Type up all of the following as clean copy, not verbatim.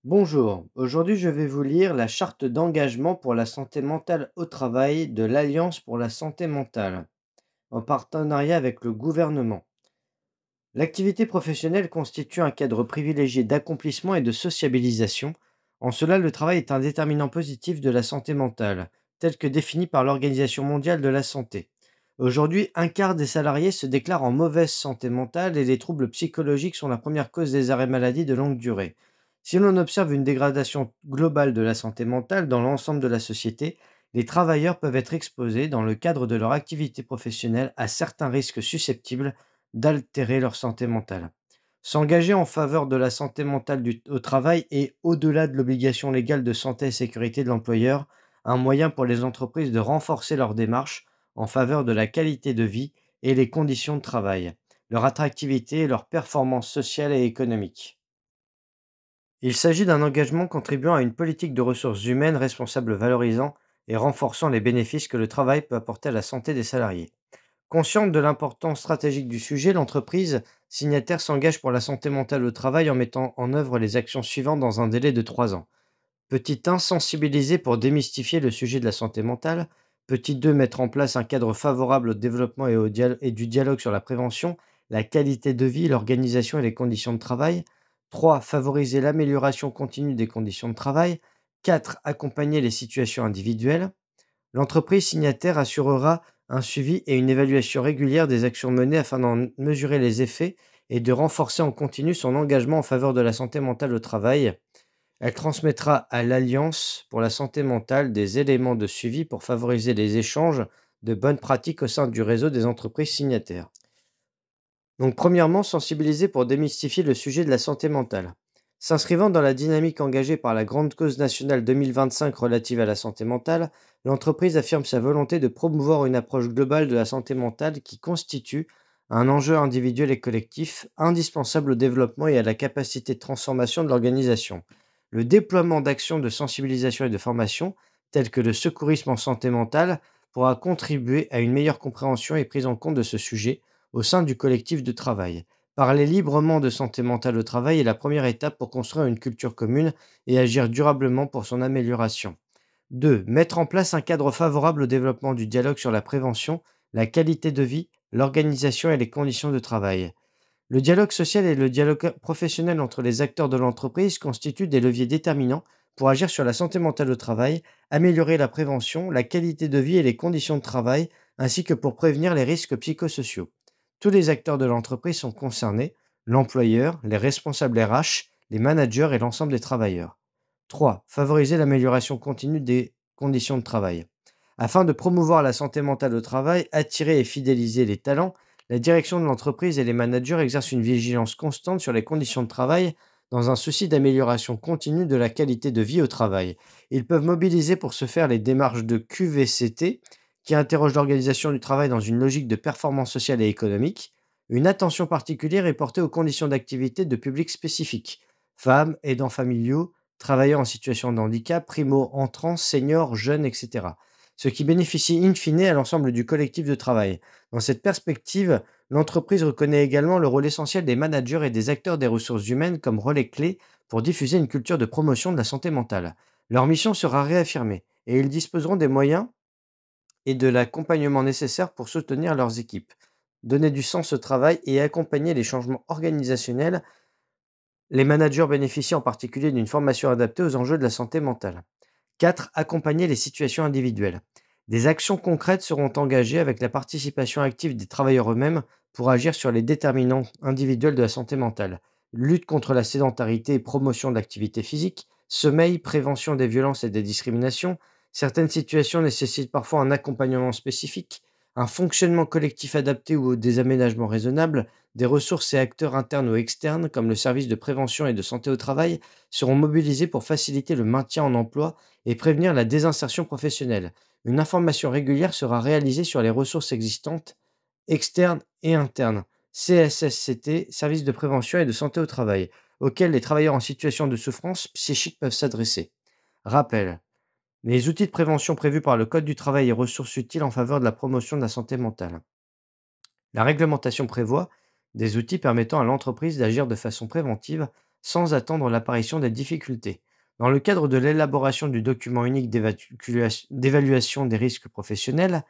Bonjour, aujourd'hui je vais vous lire la charte d'engagement pour la santé mentale au travail de l'Alliance pour la santé mentale, en partenariat avec le gouvernement. L'activité professionnelle constitue un cadre privilégié d'accomplissement et de sociabilisation. En cela, le travail est un déterminant positif de la santé mentale, tel que défini par l'Organisation mondiale de la santé. Aujourd'hui, un quart des salariés se déclarent en mauvaise santé mentale et les troubles psychologiques sont la première cause des arrêts maladie de longue durée. Si l'on observe une dégradation globale de la santé mentale dans l'ensemble de la société, les travailleurs peuvent être exposés, dans le cadre de leur activité professionnelle, à certains risques susceptibles d'altérer leur santé mentale. S'engager en faveur de la santé mentale au travail est, au-delà de l'obligation légale de santé et sécurité de l'employeur, un moyen pour les entreprises de renforcer leur démarche en faveur de la qualité de vie et les conditions de travail, leur attractivité et leur performance sociale et économique. Il s'agit d'un engagement contribuant à une politique de ressources humaines responsable, valorisant et renforçant les bénéfices que le travail peut apporter à la santé des salariés. Consciente de l'importance stratégique du sujet, l'entreprise signataire s'engage pour la santé mentale au travail en mettant en œuvre les actions suivantes dans un délai de 3 ans. Petit 1, sensibiliser pour démystifier le sujet de la santé mentale. Petit 2, mettre en place un cadre favorable au développement et du dialogue sur la prévention, la qualité de vie, l'organisation et les conditions de travail. 3, favoriser l'amélioration continue des conditions de travail. 4, accompagner les situations individuelles. L'entreprise signataire assurera un suivi et une évaluation régulière des actions menées afin d'en mesurer les effets et de renforcer en continu son engagement en faveur de la santé mentale au travail. Elle transmettra à l'Alliance pour la santé mentale des éléments de suivi pour favoriser les échanges de bonnes pratiques au sein du réseau des entreprises signataires. Donc, premièrement, sensibiliser pour démystifier le sujet de la santé mentale. S'inscrivant dans la dynamique engagée par la Grande Cause nationale 2025 relative à la santé mentale, l'entreprise affirme sa volonté de promouvoir une approche globale de la santé mentale qui constitue un enjeu individuel et collectif indispensable au développement et à la capacité de transformation de l'organisation. Le déploiement d'actions de sensibilisation et de formation, telles que le secourisme en santé mentale, pourra contribuer à une meilleure compréhension et prise en compte de ce sujet au sein du collectif de travail. Parler librement de santé mentale au travail est la première étape pour construire une culture commune et agir durablement pour son amélioration. 2. Mettre en place un cadre favorable au développement du dialogue sur la prévention, la qualité de vie, l'organisation et les conditions de travail. Le dialogue social et le dialogue professionnel entre les acteurs de l'entreprise constituent des leviers déterminants pour agir sur la santé mentale au travail, améliorer la prévention, la qualité de vie et les conditions de travail, ainsi que pour prévenir les risques psychosociaux. Tous les acteurs de l'entreprise sont concernés, l'employeur, les responsables RH, les managers et l'ensemble des travailleurs. 3. Favoriser l'amélioration continue des conditions de travail. Afin de promouvoir la santé mentale au travail, attirer et fidéliser les talents, la direction de l'entreprise et les managers exercent une vigilance constante sur les conditions de travail dans un souci d'amélioration continue de la qualité de vie au travail. Ils peuvent mobiliser pour ce faire les démarches de QVCT, qui interrogent l'organisation du travail dans une logique de performance sociale et économique. Une attention particulière est portée aux conditions d'activité de publics spécifiques, femmes, aidants familiaux, travailleurs en situation de handicap, primo-entrants, seniors, jeunes, etc. Ce qui bénéficie in fine à l'ensemble du collectif de travail. Dans cette perspective, l'entreprise reconnaît également le rôle essentiel des managers et des acteurs des ressources humaines comme relais clés pour diffuser une culture de promotion de la santé mentale. Leur mission sera réaffirmée et ils disposeront des moyens et de l'accompagnement nécessaire pour soutenir leurs équipes, donner du sens au travail et accompagner les changements organisationnels. Les managers bénéficient en particulier d'une formation adaptée aux enjeux de la santé mentale. 4. Accompagner les situations individuelles. Des actions concrètes seront engagées avec la participation active des travailleurs eux-mêmes pour agir sur les déterminants individuels de la santé mentale. Lutte contre la sédentarité et promotion de l'activité physique, sommeil, prévention des violences et des discriminations. Certaines situations nécessitent parfois un accompagnement spécifique, un fonctionnement collectif adapté ou des aménagements raisonnables. Des ressources et acteurs internes ou externes, comme le service de prévention et de santé au travail, seront mobilisés pour faciliter le maintien en emploi et prévenir la désinsertion professionnelle. Une information régulière sera réalisée sur les ressources existantes, externes et internes, CSSCT, services de prévention et de santé au travail, auxquels les travailleurs en situation de souffrance psychique peuvent s'adresser. Rappel. Les outils de prévention prévus par le Code du travail et ressources utiles en faveur de la promotion de la santé mentale. La réglementation prévoit des outils permettant à l'entreprise d'agir de façon préventive sans attendre l'apparition des difficultés. Dans le cadre de l'élaboration du document unique d'évaluation des risques professionnels,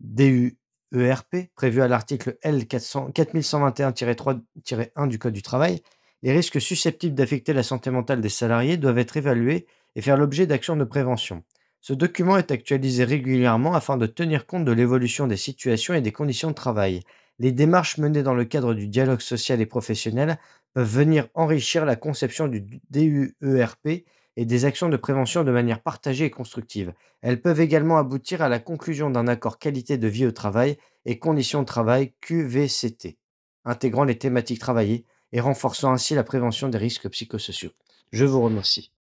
DUERP, prévu à l'article L 4121-3-1 du Code du travail, les risques susceptibles d'affecter la santé mentale des salariés doivent être évalués et faire l'objet d'actions de prévention. Ce document est actualisé régulièrement afin de tenir compte de l'évolution des situations et des conditions de travail. Les démarches menées dans le cadre du dialogue social et professionnel peuvent venir enrichir la conception du DUERP et des actions de prévention de manière partagée et constructive. Elles peuvent également aboutir à la conclusion d'un accord qualité de vie au travail et conditions de travail QVCT, intégrant les thématiques travaillées et renforçant ainsi la prévention des risques psychosociaux. Je vous remercie.